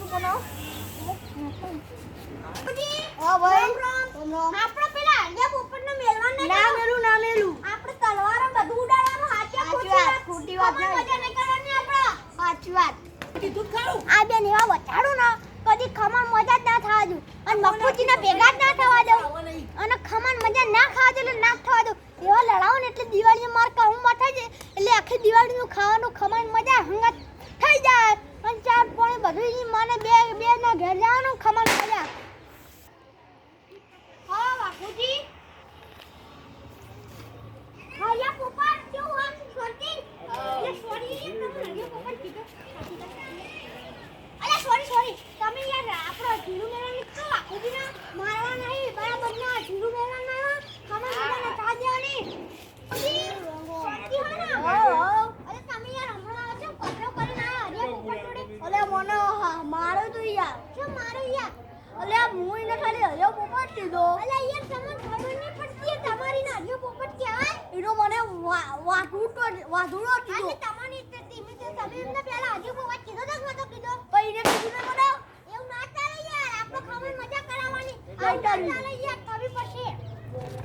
કોનો હા ભાઈ આપણે પેલા અંડ્યા પોપટને મેલવાના ના મેલું આપણે તલવાર બધું ઉડાડવાનું હાચા ખોટી વાત મજા નહીં કરવાની આપણે સાચી વાત કીધું ખરું આ બેન એવા વટાડું ને કદી ખમણ મજા જ ના થવા દઉં અને મફુજીને ભેગા જ ના થવા દઉં અને ખમણ મજા ના ખાવા દઉં એટલે ના થવા દઉં એવા લડાવું ને એટલે દિવાળીએ માર કહુંમાં થઈ જાય એટલે આખી દિવાળીનું ખાવાનું ખમણ મજા હંગાત થઈ જાય અને ચાર પોણી બધું ઈ મને બે ના ઘેર જવાનું ખમણ મજા હા બાપુજી હા યા પોપટ કેવું આમ છોટી એ સોરી તમે અંડ્યા પોપટ કીધું અરે સોરી તમે યાર આપણો જીરું મેળા નીકળો બાપુજીને મારવા નહીં બરાબર ના જીરું મેળા ના ખમણ મજાને તાજ્યાની અરે તમે યાર હમણાં આવો છો કપડો કરીને આયા હરિયા પોપટ જોડે અલે મને મારો તો યાર શું મારું યાર અલે હું એને ખાલી હયો પોપટ કીધો અલે યાર તમને ખબર નહીં પડતી તમારી ના હરિયો પોપટ કહેવાય એનો મને વાધુડો કીધો અને તમારી તમે એમને પહેલા